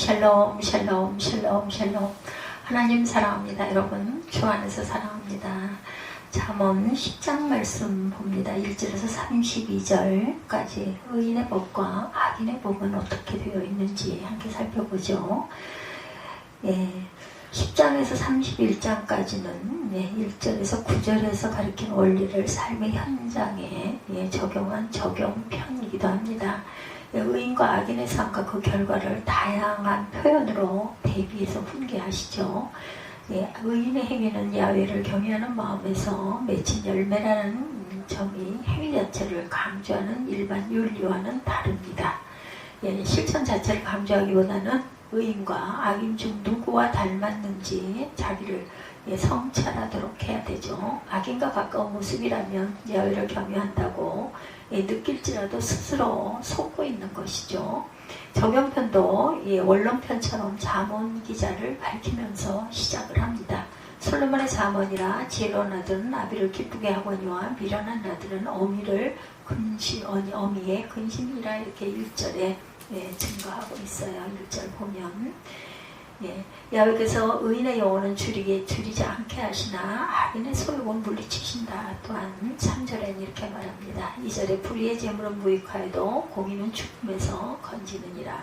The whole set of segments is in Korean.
샬롬 샬롬 샬롬 샬롬. 하나님 사랑합니다. 여러분 주 안에서 사랑합니다. 잠언 10장 말씀 봅니다. 1절에서 32절까지 의인의 법과 악인의 법은 어떻게 되어 있는지 함께 살펴보죠. 10장에서 31장까지는 1절에서 9절에서 가르친 원리를 삶의 현장에 적용한 적용편이기도 합니다. 의인과 악인의 삶과 그 결과를 다양한 표현으로 대비해서 훈계하시죠. 의인의 행위는 야훼를 경외하는 마음에서 맺힌 열매라는 점이 행위 자체를 강조하는 일반 윤리와는 다릅니다. 실천 자체를 강조하기보다는 의인과 악인 중 누구와 닮았는지 자기를 성찰하도록 해야 되죠. 악인과 가까운 모습이라면 야훼를 경외한다고 느낄지라도 스스로 속고 있는 것이죠. 적용편도 원론편처럼 잠언 기자를 밝히면서 시작을 합니다. 솔로몬의 잠언이라 지혜로운 아들은 아비를 기쁘게 하거니와 미련한 아들은 어미의 근심이라 이렇게 1절에 증거하고 있어요. 1절 보면 야훼께서 의인의 영혼은 줄이지 않게 하시나 악인의 소욕은 물리치신다. 또한 3절에는 이렇게 말합니다. 2절에 불의의 재물은 무익하여도 공의는 죽음에서 건지느니라.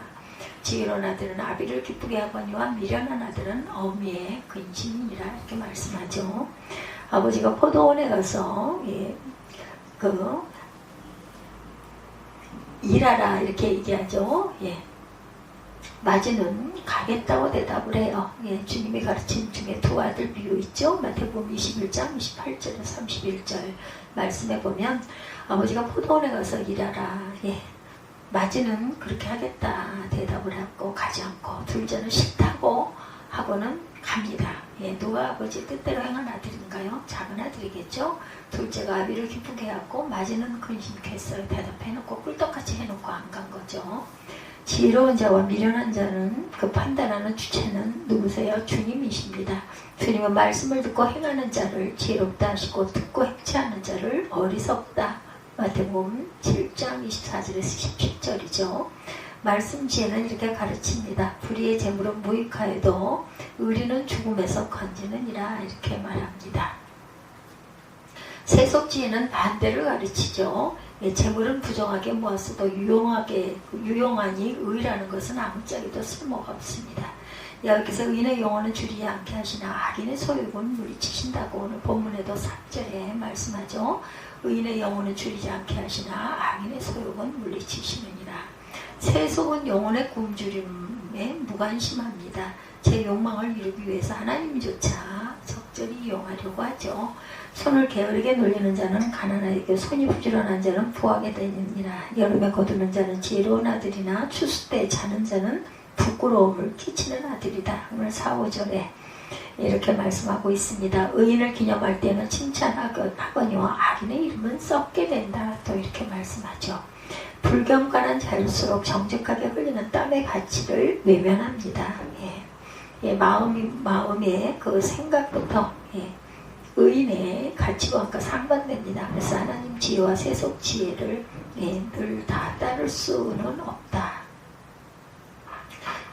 지혜로운 아들은 아비를 기쁘게 하거니와 미련한 아들은 어미의 근심이니라. 이렇게 말씀하죠. 아버지가 포도원에 가서 일하라 이렇게 얘기하죠. 마지는 가겠다고 대답을 해요. 주님이 가르친 중에 두 아들 비유 있죠. 마태복음 21장 28절에서 31절 말씀해 보면 아버지가 포도원에 가서 일하라. 마지는 그렇게 하겠다 대답을 하고 가지 않고 둘째는 싫다고 하고는 갑니다. 누가 아버지 뜻대로 행한 아들인가요? 작은 아들이겠죠. 둘째가 아비를 기쁘게 하고 마지는 근심했어요. 대답해놓고 꿀떡같이 해놓고 안 간 거죠. 지혜로운 자와 미련한 자는 그 판단하는 주체는 누구세요? 주님이십니다. 주님은 말씀을 듣고 행하는 자를 지혜롭다 하시고 듣고 행치하는 자를 어리석다. 마태복음 7장 24절에서 17절이죠. 말씀 지혜는 이렇게 가르칩니다. 불의의 재물은 무익하여도 의리는 죽음에서 건지느니라 이렇게 말합니다. 세속지혜는 반대를 가르치죠. 재물은 부정하게 모았어도 유용하니 의라는 것은 아무짝에도 쓸모가 없습니다. 여기서 의인의 영혼은 줄이지 않게 하시나 악인의 소욕은 물리치신다고 오늘 본문에도 3절에 말씀하죠. 의인의 영혼은 줄이지 않게 하시나 악인의 소욕은 물리치시느니라. 세속은 영혼의 굶주림에 무관심합니다. 제 욕망을 이루기 위해서 하나님조차 적절히 이용하려고 하죠. 손을 게으르게 놀리는 자는 가난하게 손이 부지런한 자는 부하게 되느니라. 여름에 거두는 자는 지혜로운 아들이나 추수 때 자는 자는 부끄러움을 끼치는 아들이다. 오늘 4, 5절에 이렇게 말씀하고 있습니다. 의인을 기념할 때는 칭찬하거니와 악인의 이름은 썩게 된다. 또 이렇게 말씀하죠. 불경건한 자일수록 정직하게 흘리는 땀의 가치를 외면합니다. 마음의 그 생각부터 의인의 가치관과 상반됩니다. 그래서 하나님 지혜와 세속 지혜를 늘 다 따를 수는 없다.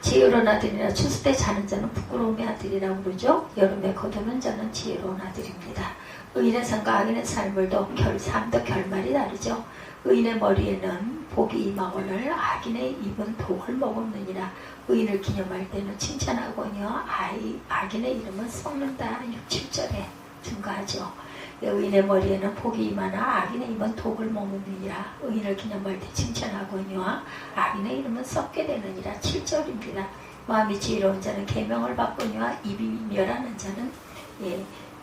지혜로운 아들이나 추수 때 자는 자는 부끄러움의 아들이라고 그러죠. 여름에 거두는 자는 지혜로운 아들입니다. 의인의 삶과 악인의 삶도 결말이 다르죠. 의인의 머리에는 복이 임하거늘 악인의 입은 독을 머금느니라. 의인을 기념할 때는 칭찬하거니와 악인의 이름은 썩는다. 6, 7절에 증거하죠. 의인의 머리에는 복이 임하나 악인의 입은 독을 머금느니라. 의인을 기념할 때 칭찬하거니와 악인의 이름은 썩게 되느니라. 7절입니다. 마음이 지혜로운 자는 계명을 받거니와 입이 멸하는 자는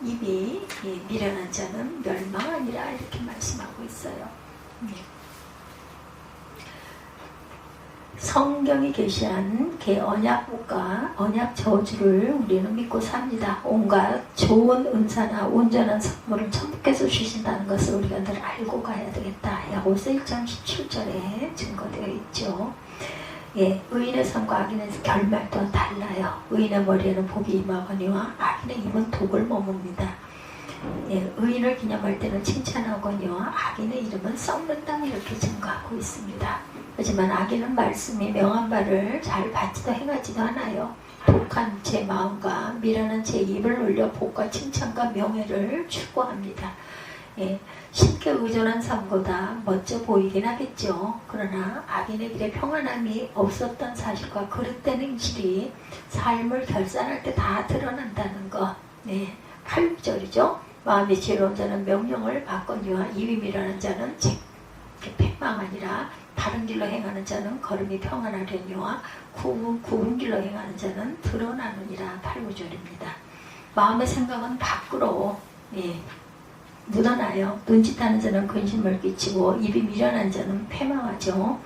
입이 미련한 자는 멸망하니라. 이렇게 말씀하고 있어요. 성경이 계시한 언약과 언약 저주를 우리는 믿고 삽니다. 온갖 좋은 은사나 온전한 선물을 천국에서 주신다는 것을 우리가 늘 알고 가야 되겠다. 야고보서 1장 17절에 증거되어 있죠. 의인의 삶과 악인의 결말 또한 달라요. 의인의 머리에는 복이 임하거니와 악인의 입은 독을 머뭅니다. 예, 의인을 기념할 때는 칭찬하거니와 악인의 이름은 썩는다 이렇게 증거하고 있습니다. 하지만 악인은 말씀이 명한 바를 잘 받지도 행하지도 않아요. 독한 제 마음과 미련한 제 입을 놀려 복과 칭찬과 명예를 추구합니다. 예, 쉽게 의존한 삶보다 멋져 보이긴 하겠죠. 그러나 악인의 길에 평안함이 없었던 사실과 그릇된 행실이 삶을 결산할 때 다 드러난다는 것. 네, 8절이죠. 마음이 지혜로운 자는 명령을 받거니와 입이 미련한 자는 패망하니라. 바른 길로 행하는 자는 걸음이 평안하려니와 굽은 길로 행하는 자는 드러나느니라. 8, 9절입니다. 마음의 생각은 밖으로 묻어나요. 눈짓하는 자는 근심을 끼치고 입이 미련한 자는 패망하죠.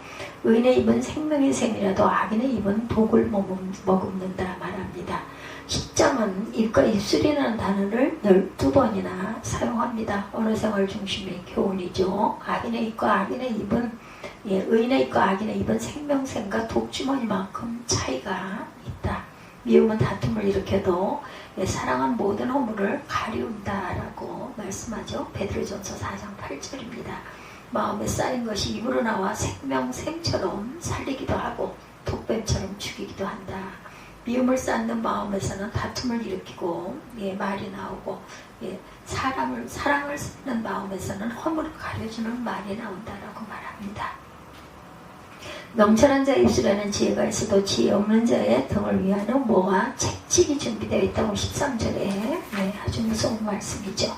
의인의 입은 생명의 샘이라도 악인의 입은 독을 머금는다 말합니다. 10장은 입과 입술이라는 단어를 12번이나 사용합니다. 언어생활 중심의 교훈이죠. 악인의 입과 악인의 입은 의인의 입과 악인의 입은 생명샘과 독주머니만큼 차이가 있다. 미움은 다툼을 일으켜도 사랑은 모든 허물을 가리운다라고 말씀하죠. 베드로전서 4장 8절입니다. 마음에 쌓인 것이 입으로 나와 생명샘처럼 살리기도 하고 독뱀처럼 죽이기도 한다. 미움을 쌓는 마음에서는 다툼을 일으키고 말이 나오고 사랑을 쌓는 마음에서는 허물을 가려주는 말이 나온다라고 말합니다. 명철한 자의 입술에는 지혜가 있어도 지혜 없는 자의 등을 위하는 모와 채찍이 준비되어 있다고 13절에 아주 무서운 말씀이죠.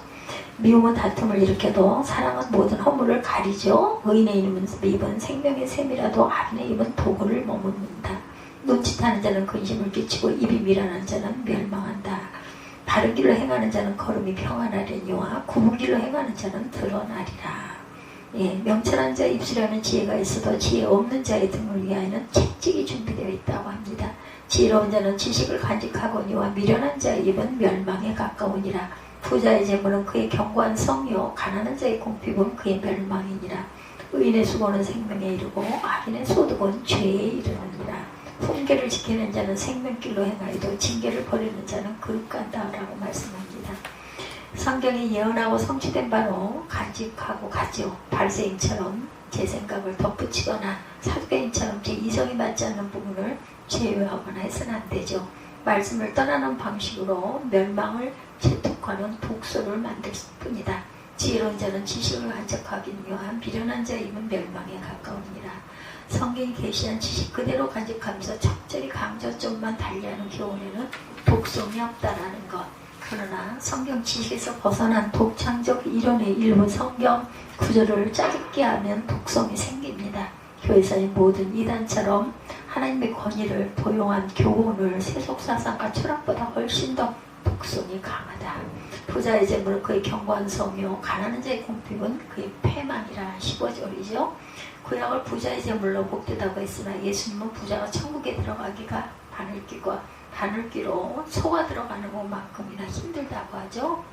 미움은 다툼을 일으켜도 사랑은 모든 허물을 가리죠. 의인의 입은 생명의 샘이라도 악인의 입은 독을 머금는다. 눈짓하는 자는 근심을 끼치고 입이 미련한 자는 멸망한다. 바른 길로 행하는 자는 걸음이 평안하려니와 굽은 길로 행하는 자는 드러나리라. 명철한 자의 입술에는 지혜가 있어도 지혜 없는 자의 등을 위하여는 채찍이 준비되어 있다고 합니다. 지혜로운 자는 지식을 간직하거니와 미련한 자의 입은 멸망에 가까우니라. 부자의 재물은 그의 견고한 성이요 가난한 자의 공핍은 그의 멸망이니라. 의인의 수고는 생명에 이르고 악인의 소득은 죄에 이르느니라. 훈계를 지키는 자는 생명길로 행하여도 징계를 버리는 자는 그릇간다라고 말씀합니다. 성경이 예언하고 성취된 바로 간직하고 가지요. 바리새인처럼 제 생각을 덧붙이거나 사두개인처럼 제 이성이 맞지 않는 부분을 제외하거나 해서는 안 되죠. 말씀을 떠나는 방식으로 멸망을 재촉하는 독소를 만들 뿐이다. 지혜로운 자는 지식을 간직하기는 요한 미련한 자의 입은 멸망에 가까우니라. 성경이 계시한 지식 그대로 간직하면서 적절히 강조점만 달리하는 교훈에는 독성이 없다라는 것. 그러나 성경 지식에서 벗어난 독창적 이론의 일부 성경 구절을 짜깁게 하면 독성이 생깁니다. 교회사의 모든 이단처럼 하나님의 권위를 도용한 교훈을 세속사상과 철학보다 훨씬 더 독성이 강하다. 부자의 재물은 그의 견고한 성이요 가난한 자의 공핍은 그의 패망이라. 15절이죠. 구약을 부자의 재물로 복되다고 했으나 예수님은 부자가 천국에 들어가기가 바늘귀로 소가 들어가는 것만큼이나 힘들다고 하죠.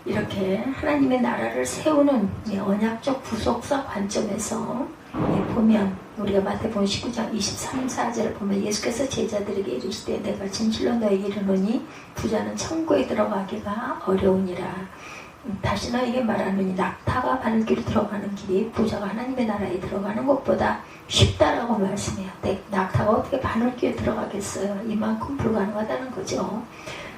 이렇게 하나님의 나라를 세우는 언약적 구속사 관점에서 보면 우리가 마태복음 19장 23, 4절을 보면 예수께서 제자들에게 이르시되 내가 진실로 너에게 이르노니 부자는 천국에 들어가기가 어려우니라. 다시 너에게 말하노니 낙타가 바늘귀로 들어가는 길이 부자가 하나님의 나라에 들어가는 것보다 쉽다라고 말씀해요. 낙타가 어떻게 바늘귀에 들어가겠어요? 이만큼 불가능하다는 거죠.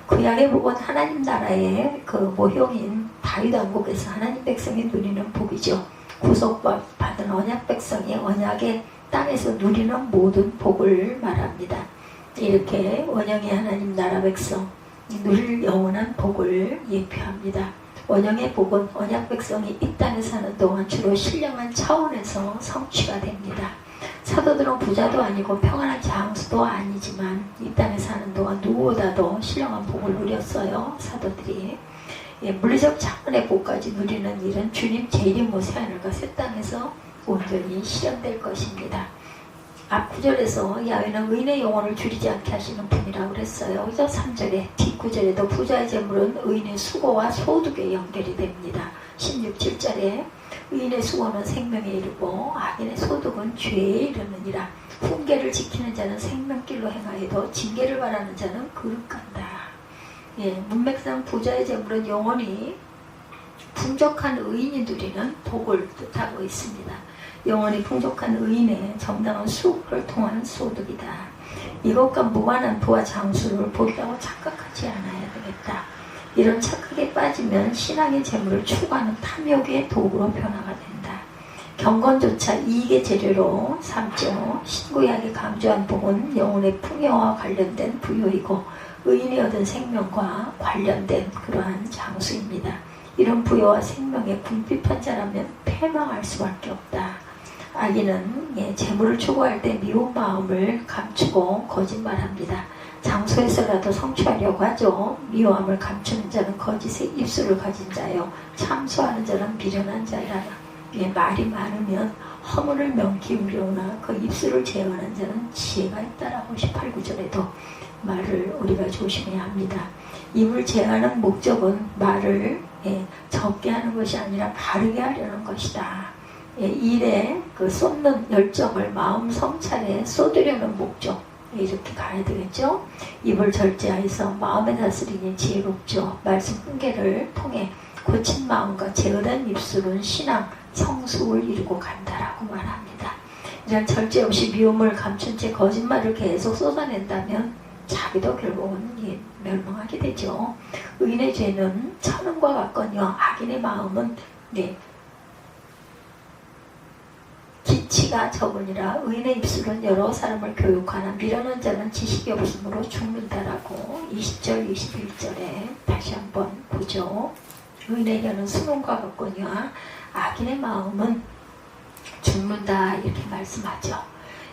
구약에 보건 하나님 나라의 그 모형인 다윗 왕국에서 하나님 백성이 누리는 복이죠. 구속받은 언약 백성이 언약의 땅에서 누리는 모든 복을 말합니다. 이렇게 원형의 하나님 나라 백성 누릴 영원한 복을 예표합니다. 원형의 복은 언약 백성이 이 땅에 사는 동안 주로 신령한 차원에서 성취가 됩니다. 사도들은 부자도 아니고 평안한 장수도 아니지만 이 땅에 사는 동안 누구보다도 신령한 복을 누렸어요. 사도들이. 물리적 차원의 복까지 누리는 일은 주님 재림 모세 하늘과 새 땅에서 온전히 실현될 것입니다. 앞 구절에서 야훼는 의인의 영혼을 줄이지 않게 하시는 분이라고 그랬어요. 그죠? 3절에 뒷구절에도 부자의 재물은 의인의 수고와 소득에 연결이 됩니다. 16, 7절에 의인의 수고는 생명에 이르고 악인의 소득은 죄에 이르느니라. 훈계를 지키는 자는 생명길로 행하여도 징계를 바라는 자는 그릇간다. 문맥상 부자의 재물은 영원히 풍족한 의인이 누리는 복을 뜻하고 있습니다. 영원히 풍족한 의인의 정당한 수급을 통한 소득이다. 이것과 무관한 부와 장수를 복이라고 착각하지 않아야 되겠다. 이런 착각에 빠지면 신앙의 재물을 추구하는 탐욕의 도구로 변화가 된다. 경건조차 이익의 재료로 삼죠. 신구약이 강조한 복은 영혼의 풍요와 관련된 부요이고 의인이 얻은 생명과 관련된 그러한 장수입니다. 이런 부요와 생명에 궁핍한 자라면 패망할 수밖에 없다. 악인은 재물을 추구할 때 미운 마음을 감추고 거짓말합니다. 장소에서라도 성취하려고 하죠. 미워함을 감추는 자는 거짓의 입술을 가진 자요, 참소하는 자는 미련한 자라. 말이 많으면 허물을 명기우려오나 그 입술을 제어하는 자는 지혜가 있다라고 18, 9절에도 말을 우리가 조심해야 합니다. 입을 제어하는 목적은 말을 적게 하는 것이 아니라 바르게 하려는 것이다. 일에 그 쏟는 열정을 마음 성찰에 쏟으려는 목적, 이렇게 가야 되겠죠. 입을 절제하여서 마음에 다스리니 지혜롭죠. 말씀 훈계를 통해 고친 마음과 제어된 입술은 신앙 성숙을 이루고 간다라고 말합니다. 이런 절제 없이 미움을 감춘 채 거짓말을 계속 쏟아낸다면 자기도 결국은 멸망하게 되죠. 의인의 죄는 천음과 같거니와 악인의 마음은 기치가 적으니라. 의인의 입술은 여러 사람을 교육하나 미련한 자는 지식이 없으므로 죽는다라고 20절 21절에 다시 한번 보죠. 의인의 혀는 수놈과 같거니와 악인의 마음은 죽는다, 이렇게 말씀하죠.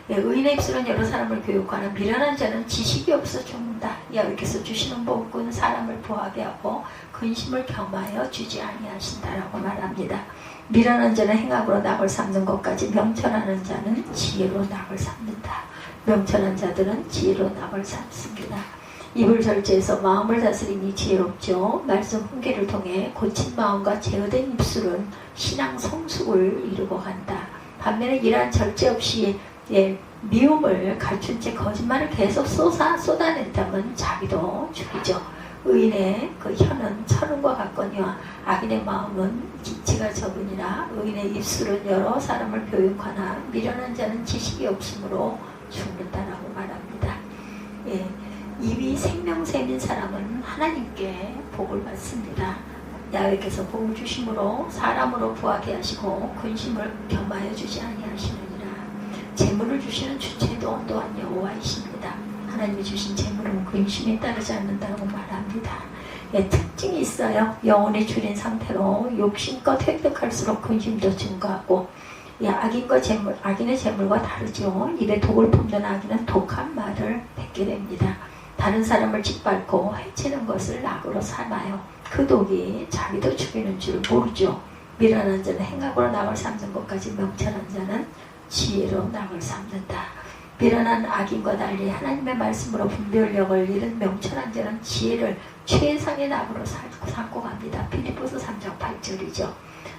의인의 입술은 여러 사람을 교육하나 미련한 자는 지식이 없어 죽는다. 여기서 주시는 복은 사람을 부하게 하고 근심을 겸하여 주지 아니하신다라고 말합니다. 미련한 자는 행악으로 낙을 삼는 것까지 명철하는 자는 지혜로 낙을 삼는다. 명철한 자들은 지혜로 낙을 삼습니다. 입을 절제해서 마음을 다스리니 지혜롭죠. 말씀 훈계를 통해 고친 마음과 제어된 입술은 신앙 성숙을 이루고 간다. 반면에 이러한 절제 없이 미움을 갖춘 채 거짓말을 계속 쏟아낸다면 자기도 죽이죠. 의인의 그 혀는 천음과 같거니와 악인의 마음은 기치가 적으니라. 의인의 입술은 여러 사람을 교육하나 미련한 자는 지식이 없으므로 죽는다라고 말합니다. 입이 생명샘인 사람은 하나님께 복을 받습니다. 야훼께서 복을 주심으로 사람으로 부하게 하시고 근심을 겸하여 주지 아니하시느니라. 재물을 주시는 주체도 또한 여호와이십니다. 하나님이 주신 재물은 근심에 따르지 않는다고 말합니다. 특징이 있어요. 영혼이 줄인 상태로 욕심껏 획득할수록 근심도 증가하고, 악인의 재물과 다르죠. 입에 독을 품는 악인은 독한 말을 뱉게 됩니다. 다른 사람을 짓밟고 해치는 것을 낙으로 삼아요. 그 독이 자기도 죽이는 줄 모르죠. 미련한 자는 행악으로 낙을 삼는 것까지 명철한 자는 지혜로 낙을 삼는다. 미련한 악인과 달리 하나님의 말씀으로 분별력을 잃은 명철한 자는 지혜를 최상의 낙으로 삼고 갑니다. 빌립보서 3장 8절이죠.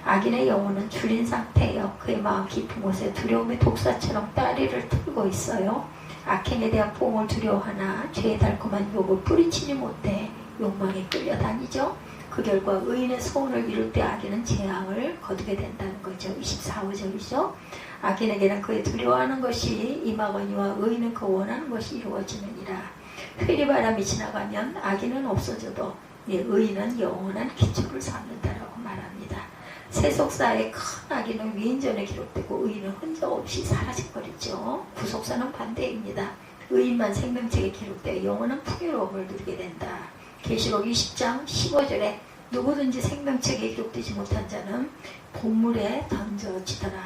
악인의 영혼은 줄인 상태예요. 그의 마음 깊은 곳에 두려움의 독사처럼 따리를 틀고 있어요. 악행에 대한 보응을 두려워하나 죄의 달콤한 욕을 뿌리치지 못해 욕망에 끌려다니죠. 그 결과 의인의 소원을 이룰 때 악인은 재앙을 거두게 된다는 거죠. 24절이죠. 악인에게는 그의 두려워하는 것이 임하거니와 의인은 그 원하는 것이 이루어지느니라. 회리바람이 지나가면 악인은 없어져도 의인은 영원한 기초를 삼는다라고 말합니다. 세속사의 큰 악인은 위인전에 기록되고 의인은 흔적 없이 사라져버리죠. 구속사는 반대입니다. 의인만 생명책에 기록되어 영원한 풍요로움을 누리게 된다. 계시록 20장 15절에 누구든지 생명책에 기록되지 못한 자는 본물에 던져지더라.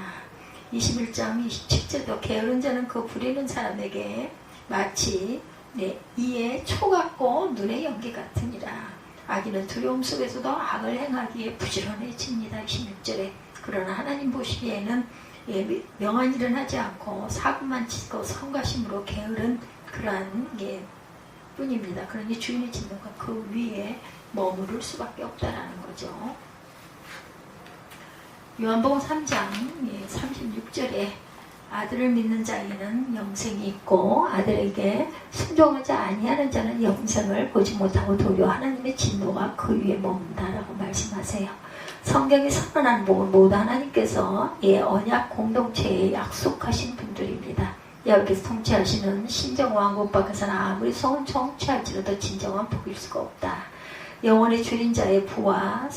21장 27절도 게으른 자는 그 부리는 사람에게 마치 이에 초 같고 눈의 연기 같으니라. 악인은 두려움 속에서도 악을 행하기에 부지런해집니다. 26절에 그러나 하나님 보시기에는 명한 일은 하지 않고 사고만 치고 성가심으로 게으른 그러한 뿐입니다. 그러니 주인이 짓는 것 그 위에 머무를 수밖에 없다라는 거죠. 요한복음 3장 36절에 아들을 믿는 자에게는 영생이 있고 아들에게 순종하지 아니하는 자는 영생을 보지 못하고 도리어 하나님의 진노가 그 위에 머문다라고 말씀하세요. 성경이 선언한 모두 하나님께서 언약 공동체에 약속하신 분들입니다. 여기서 통치하시는 신정왕국 밖에서는 아무리 통치할지라도 진정한 복일 수가 없다. 영원의 주인 자의 부와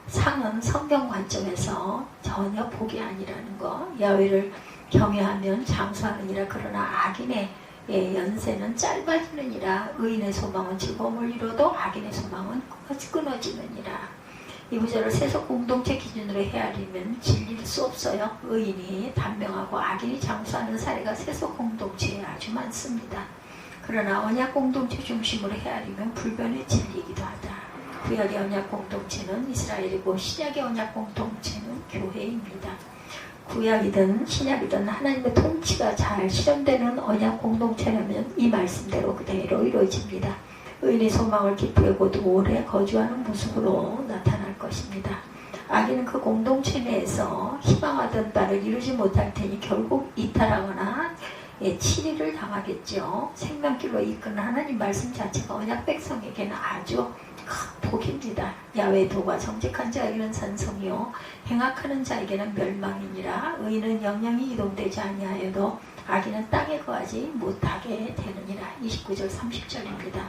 상은 성경 관점에서 전혀 복이 아니라는 거. 야훼를 경외하면 장수하느니라. 그러나 악인의 연세는 짧아지느니라. 의인의 소망은 즐거움을 이뤄도 악인의 소망은 끊어지느니라. 이 구절을 세속 공동체 기준으로 헤아리면 질릴 수 없어요. 의인이 단명하고 악인이 장수하는 사례가 세속 공동체에 아주 많습니다. 그러나 언약 공동체 중심으로 헤아리면 불변에 질리기도 하다. 구약의 언약 공동체는 이스라엘이고 신약의 언약 공동체는 교회입니다. 구약이든 신약이든 하나님의 통치가 잘 실현되는 언약 공동체라면 이 말씀대로 그대로 이루어집니다. 의인의 소망을 기쁘게 곧 오래 거주하는 모습으로 나타날 것입니다. 악인은 그 공동체 내에서 희망하던 바를 이루지 못할 테니 결국 이탈하거나 치리를 당하겠죠. 생명길로 이끄는 하나님 말씀 자체가 언약 백성에게는 아주 큰 복입니다. 야훼의 도가 정직한 자에게는 산성이요 행악하는 자에게는 멸망이니라. 의인은 영영이 이동되지 아니하여도 악인은 땅에 거하지 못하게 되느니라. 29절 30절입니다.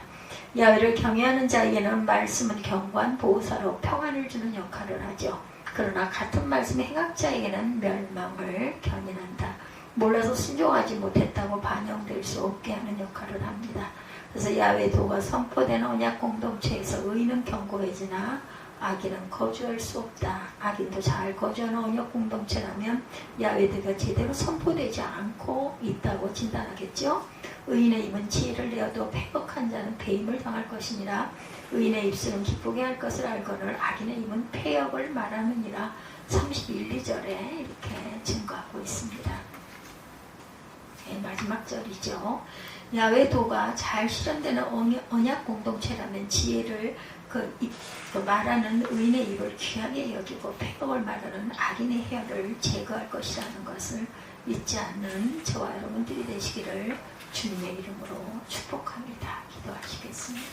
야훼를 경외하는 자에게는 말씀은 경관 보호사로 평안을 주는 역할을 하죠. 그러나 같은 말씀의 행악자에게는 멸망을 견인한다. 몰라서 순종하지 못했다고 반영될 수 없게 하는 역할을 합니다. 그래서 야훼의 도가 선포되는 언약 공동체에서 의인은 견고해지나 악인은 거주할 수 없다. 악인도 잘 거주하는 언약 공동체라면 야훼도가 제대로 선포되지 않고 있다고 진단하겠죠. 의인의 입은 지혜를 내어도 패역한 자는 배임을 당할 것이니라. 의인의 입술은 기쁘게 할 것을 알거늘 악인의 입은 패역을 말하느니라. 31, 2절에 이렇게 증거하고 있습니다. 마지막 절이죠. 야훼의 도가 잘 실현되는 언약 공동체라면 지혜를 말하는 의인의 입을 귀하게 여기고 패역을 말하는 악인의 혀를 제거할 것이라는 것을 잊지 않는 저와 여러분들이 되시기를 주님의 이름으로 축복합니다. 기도하시겠습니다.